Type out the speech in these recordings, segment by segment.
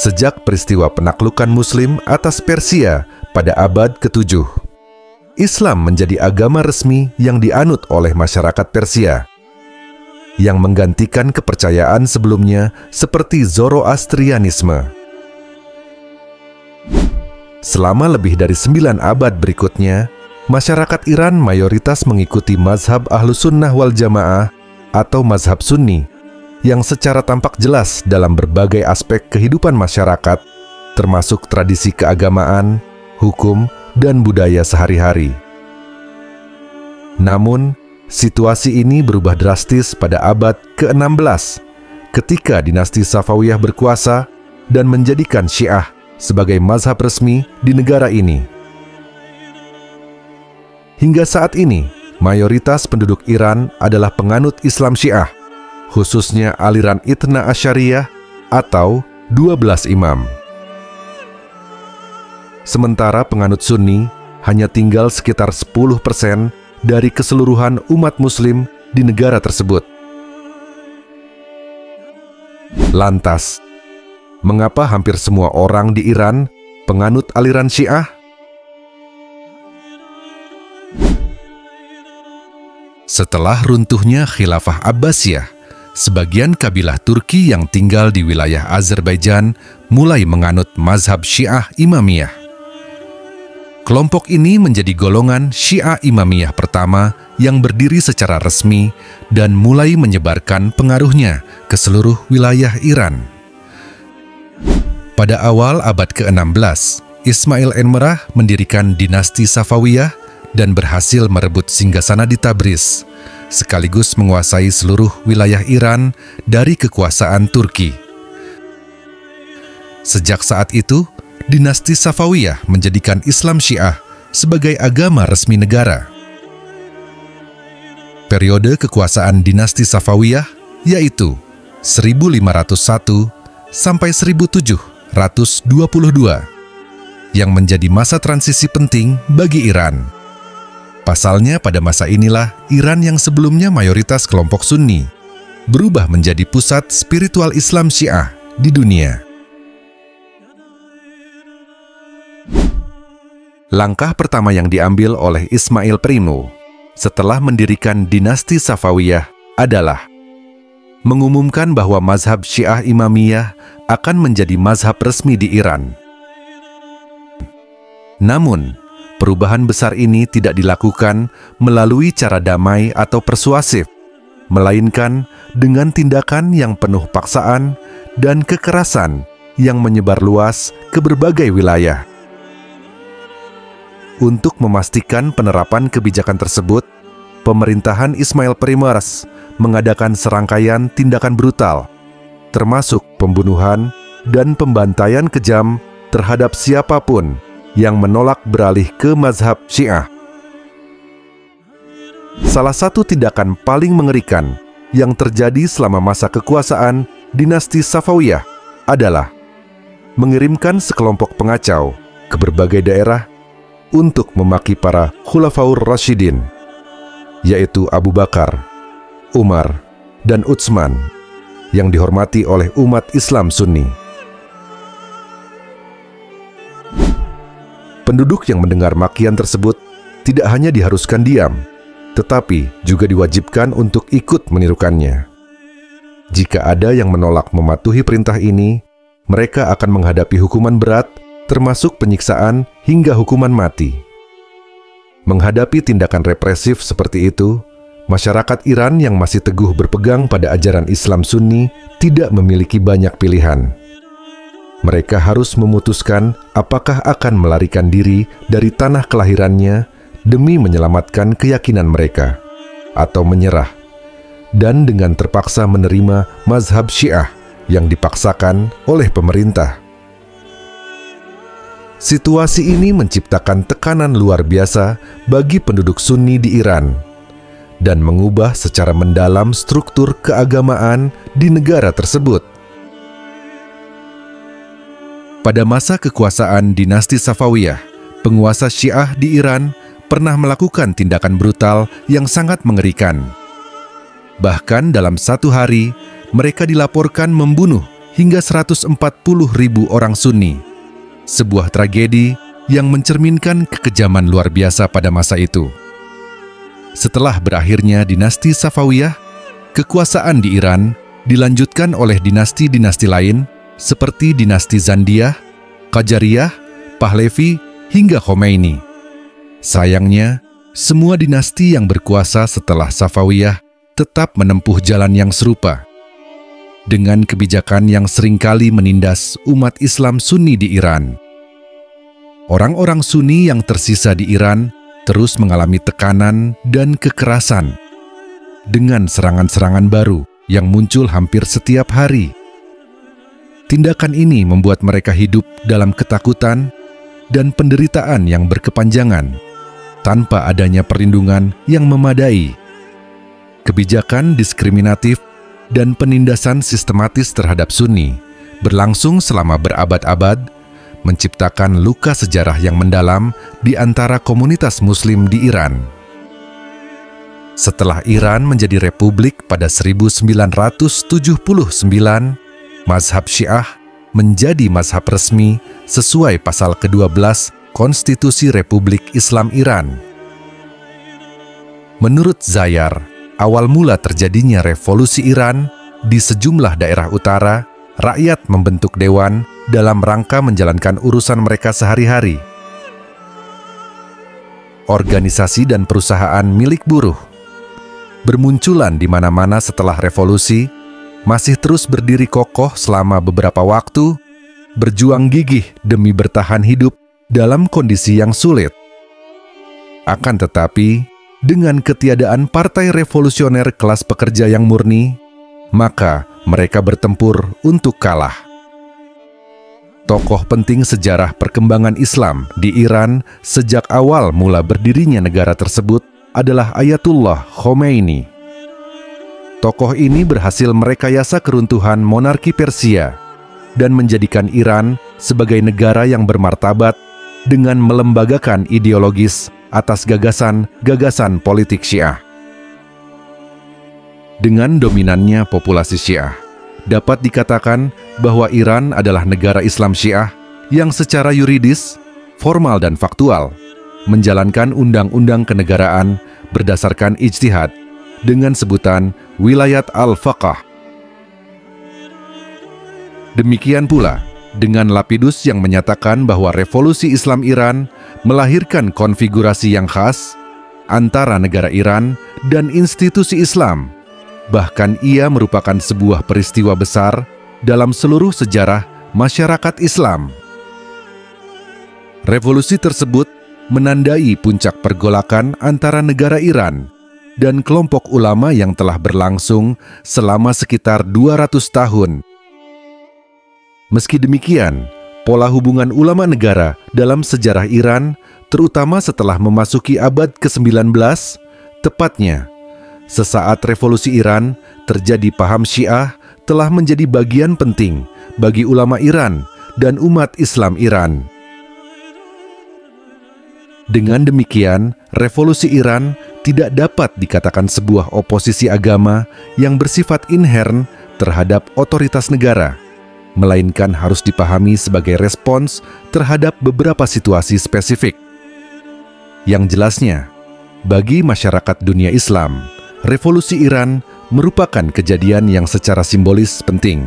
sejak peristiwa penaklukan Muslim atas Persia pada abad ke-7. Islam menjadi agama resmi yang dianut oleh masyarakat Persia, yang menggantikan kepercayaan sebelumnya seperti Zoroastrianisme. Selama lebih dari 9 abad berikutnya, masyarakat Iran mayoritas mengikuti mazhab Ahlussunnah wal Jamaah atau mazhab Sunni, yang secara tampak jelas dalam berbagai aspek kehidupan masyarakat, termasuk tradisi keagamaan, hukum, dan budaya sehari-hari. Namun, situasi ini berubah drastis pada abad ke-16 ketika dinasti Safawiyah berkuasa dan menjadikan Syiah sebagai mazhab resmi di negara ini. Hingga saat ini, mayoritas penduduk Iran adalah penganut Islam Syiah, khususnya aliran Ithna Asyariyah atau 12 imam. Sementara penganut Sunni hanya tinggal sekitar 10% dari keseluruhan umat Muslim di negara tersebut. Lantas, mengapa hampir semua orang di Iran penganut aliran Syiah? Setelah runtuhnya Khilafah Abbasiyah, sebagian kabilah Turki yang tinggal di wilayah Azerbaijan mulai menganut mazhab Syiah Imamiyah. Kelompok ini menjadi golongan Syiah Imamiyah pertama yang berdiri secara resmi dan mulai menyebarkan pengaruhnya ke seluruh wilayah Iran. Pada awal abad ke-16, Ismail Enmerah mendirikan dinasti Safawiyah dan berhasil merebut singgasana di Tabriz, sekaligus menguasai seluruh wilayah Iran dari kekuasaan Turki. Sejak saat itu, dinasti Safawiyah menjadikan Islam Syiah sebagai agama resmi negara. Periode kekuasaan dinasti Safawiyah yaitu 1501 sampai 1722, yang menjadi masa transisi penting bagi Iran. Pasalnya pada masa inilah Iran yang sebelumnya mayoritas kelompok Sunni berubah menjadi pusat spiritual Islam Syiah di dunia. Langkah pertama yang diambil oleh Ismail Primo setelah mendirikan dinasti Safawiyah adalah mengumumkan bahwa mazhab Syiah Imamiyah akan menjadi mazhab resmi di Iran. Namun, perubahan besar ini tidak dilakukan melalui cara damai atau persuasif, melainkan dengan tindakan yang penuh paksaan dan kekerasan yang menyebar luas ke berbagai wilayah. Untuk memastikan penerapan kebijakan tersebut, pemerintahan Ismail Primers mengadakan serangkaian tindakan brutal, termasuk pembunuhan dan pembantaian kejam terhadap siapapun yang menolak beralih ke mazhab Syiah. Salah satu tindakan paling mengerikan yang terjadi selama masa kekuasaan dinasti Safawiyah adalah mengirimkan sekelompok pengacau ke berbagai daerah untuk memaki para Khulafaur Rasyidin, yaitu Abu Bakar, Umar, dan Utsman, yang dihormati oleh umat Islam Sunni. Penduduk yang mendengar makian tersebut tidak hanya diharuskan diam, tetapi juga diwajibkan untuk ikut menirukannya. Jika ada yang menolak mematuhi perintah ini, mereka akan menghadapi hukuman berat, termasuk penyiksaan hingga hukuman mati. Menghadapi tindakan represif seperti itu, masyarakat Iran yang masih teguh berpegang pada ajaran Islam Sunni tidak memiliki banyak pilihan. Mereka harus memutuskan apakah akan melarikan diri dari tanah kelahirannya demi menyelamatkan keyakinan mereka, atau menyerah, dan dengan terpaksa menerima mazhab Syiah yang dipaksakan oleh pemerintah. Situasi ini menciptakan tekanan luar biasa bagi penduduk Sunni di Iran dan mengubah secara mendalam struktur keagamaan di negara tersebut. Pada masa kekuasaan dinasti Safawiyah, penguasa Syiah di Iran pernah melakukan tindakan brutal yang sangat mengerikan. Bahkan dalam satu hari, mereka dilaporkan membunuh hingga 140.000 orang Sunni. Sebuah tragedi yang mencerminkan kekejaman luar biasa pada masa itu. Setelah berakhirnya dinasti Safawiyah, kekuasaan di Iran dilanjutkan oleh dinasti-dinasti lain seperti dinasti Zandiyah, Qajariyah, Pahlavi, hingga Khomeini. Sayangnya, semua dinasti yang berkuasa setelah Safawiyah tetap menempuh jalan yang serupa, dengan kebijakan yang seringkali menindas umat Islam Sunni di Iran. Orang-orang Sunni yang tersisa di Iran terus mengalami tekanan dan kekerasan, dengan serangan-serangan baru yang muncul hampir setiap hari. Tindakan ini membuat mereka hidup dalam ketakutan dan penderitaan yang berkepanjangan, tanpa adanya perlindungan yang memadai. Kebijakan diskriminatif dan penindasan sistematis terhadap Sunni berlangsung selama berabad-abad, menciptakan luka sejarah yang mendalam di antara komunitas Muslim di Iran. Setelah Iran menjadi republik pada 1979, mazhab Syiah menjadi mazhab resmi sesuai pasal ke-12 Konstitusi Republik Islam Iran. Menurut Zayar, awal mula terjadinya revolusi Iran di sejumlah daerah utara, rakyat membentuk dewan dalam rangka menjalankan urusan mereka sehari-hari. Organisasi dan perusahaan milik buruh bermunculan di mana-mana setelah revolusi, masih terus berdiri kokoh selama beberapa waktu, berjuang gigih demi bertahan hidup dalam kondisi yang sulit. Akan tetapi, dengan ketiadaan partai revolusioner kelas pekerja yang murni, maka mereka bertempur untuk kalah. Tokoh penting sejarah perkembangan Islam di Iran sejak awal mula berdirinya negara tersebut adalah Ayatullah Khomeini. Tokoh ini berhasil merekayasa keruntuhan monarki Persia dan menjadikan Iran sebagai negara yang bermartabat dengan melembagakan ideologis atas gagasan-gagasan politik Syiah. Dengan dominannya populasi Syiah, dapat dikatakan bahwa Iran adalah negara Islam Syiah yang secara yuridis, formal dan faktual menjalankan undang-undang kenegaraan berdasarkan ijtihad dengan sebutan Wilayat al-Faqih. Demikian pula dengan lapidus yang menyatakan bahwa revolusi Islam Iran melahirkan konfigurasi yang khas antara negara Iran dan institusi Islam. Bahkan ia merupakan sebuah peristiwa besar dalam seluruh sejarah masyarakat Islam. Revolusi tersebut menandai puncak pergolakan antara negara Iran dan kelompok ulama yang telah berlangsung selama sekitar 200 tahun. Meski demikian, pola hubungan ulama negara dalam sejarah Iran, terutama setelah memasuki abad ke-19, tepatnya sesaat revolusi Iran, terjadi paham Syiah telah menjadi bagian penting bagi ulama Iran dan umat Islam Iran. Dengan demikian, revolusi Iran tidak dapat dikatakan sebuah oposisi agama yang bersifat inheren terhadap otoritas negara, melainkan harus dipahami sebagai respons terhadap beberapa situasi spesifik. Yang jelasnya, bagi masyarakat dunia Islam, revolusi Iran merupakan kejadian yang secara simbolis penting.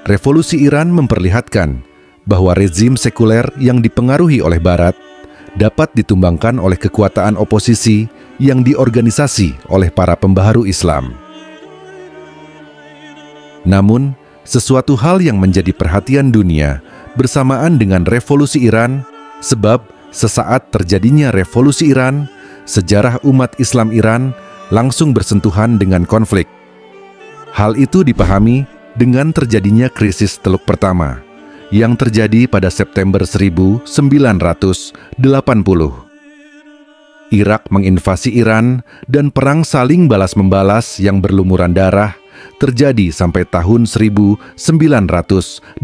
Revolusi Iran memperlihatkan bahwa rezim sekuler yang dipengaruhi oleh Barat dapat ditumbangkan oleh kekuatan oposisi yang diorganisasi oleh para pembaharu Islam. Namun, sesuatu hal yang menjadi perhatian dunia bersamaan dengan revolusi Iran, sebab sesaat terjadinya revolusi Iran, sejarah umat Islam Iran langsung bersentuhan dengan konflik. Hal itu dipahami dengan terjadinya krisis Teluk Pertama yang terjadi pada September 1980. Irak menginvasi Iran dan perang saling balas-membalas yang berlumuran darah terjadi sampai tahun 1988.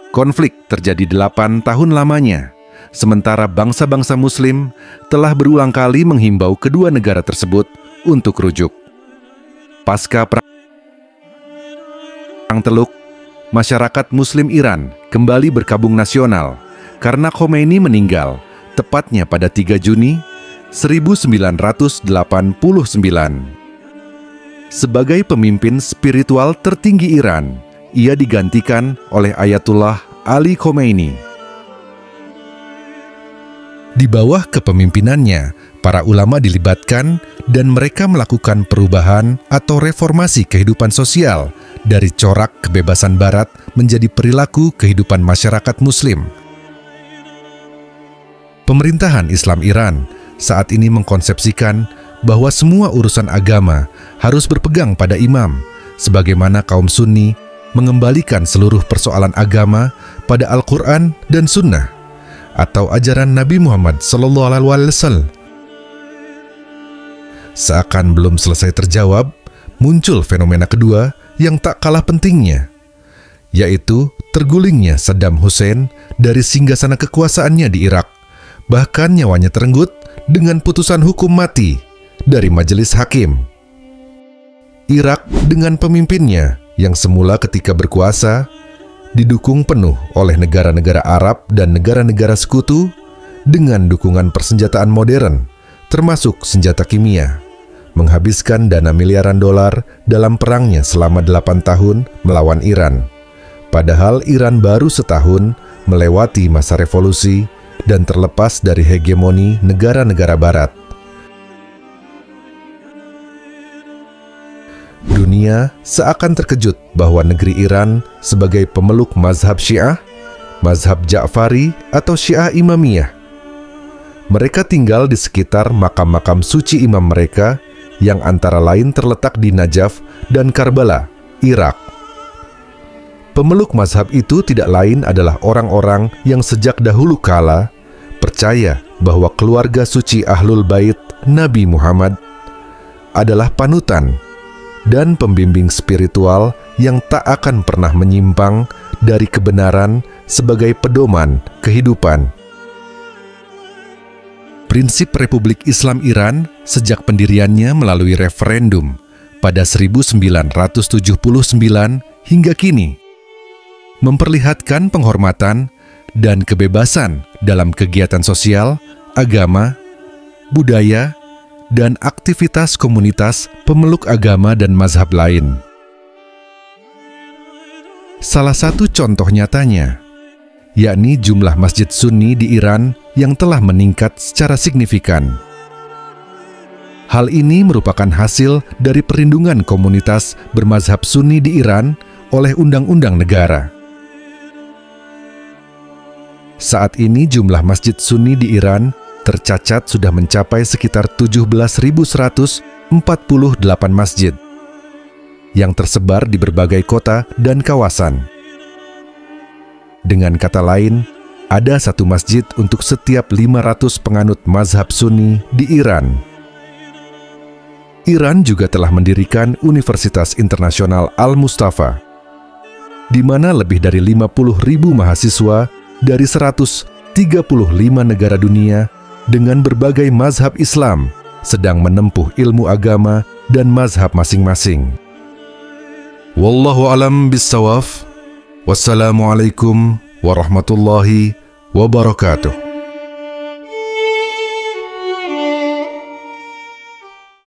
Konflik terjadi 8 tahun lamanya, sementara bangsa-bangsa Muslim telah berulang kali menghimbau kedua negara tersebut untuk rujuk. Pasca perang Perang Teluk, masyarakat Muslim Iran kembali berkabung nasional karena Khomeini meninggal tepatnya pada 3 Juni 1989. Sebagai pemimpin spiritual tertinggi Iran, ia digantikan oleh Ayatullah Ali Khomeini. Di bawah kepemimpinannya, para ulama dilibatkan dan mereka melakukan perubahan atau reformasi kehidupan sosial dari corak kebebasan Barat menjadi perilaku kehidupan masyarakat Muslim. Pemerintahan Islam Iran saat ini mengkonsepsikan bahwa semua urusan agama harus berpegang pada imam, sebagaimana kaum Sunni mengembalikan seluruh persoalan agama pada Al-Quran dan Sunnah, atau ajaran Nabi Muhammad SAW. Seakan belum selesai terjawab, muncul fenomena kedua yang tak kalah pentingnya, yaitu tergulingnya Saddam Hussein dari singgasana kekuasaannya di Irak, bahkan nyawanya terenggut dengan putusan hukum mati dari majelis hakim. Irak dengan pemimpinnya yang semula ketika berkuasa didukung penuh oleh negara-negara Arab dan negara-negara sekutu dengan dukungan persenjataan modern, termasuk senjata kimia, menghabiskan dana miliaran dolar dalam perangnya selama 8 tahun melawan Iran. Padahal Iran baru setahun melewati masa revolusi dan terlepas dari hegemoni negara-negara Barat. Dunia seakan terkejut bahwa negeri Iran sebagai pemeluk mazhab Syiah, mazhab Ja'fari atau Syiah Imamiyah. Mereka tinggal di sekitar makam-makam suci imam mereka yang antara lain terletak di Najaf dan Karbala, Irak. Pemeluk mazhab itu tidak lain adalah orang-orang yang sejak dahulu kala percaya bahwa keluarga suci Ahlul Bait Nabi Muhammad adalah panutan dan pembimbing spiritual yang tak akan pernah menyimpang dari kebenaran sebagai pedoman kehidupan. Prinsip Republik Islam Iran sejak pendiriannya melalui referendum pada 1979 hingga kini memperlihatkan penghormatan dan kebebasan dalam kegiatan sosial, agama, budaya, dan aktivitas komunitas pemeluk agama dan mazhab lain. Salah satu contoh nyatanya, yakni jumlah masjid Sunni di Iran yang telah meningkat secara signifikan. Hal ini merupakan hasil dari perlindungan komunitas bermazhab Sunni di Iran oleh undang-undang negara. Saat ini jumlah masjid Sunni di Iran tercatat sudah mencapai sekitar 17.148 masjid yang tersebar di berbagai kota dan kawasan. Dengan kata lain, ada satu masjid untuk setiap 500 penganut mazhab Sunni di Iran. Iran juga telah mendirikan Universitas Internasional Al-Mustafa, di mana lebih dari 50.000 mahasiswa dari 135 negara dunia dengan berbagai mazhab Islam sedang menempuh ilmu agama dan mazhab masing-masing. Wallahu a'lam bissawab. Wassalamualaikum warahmatullahi wabarakatuh.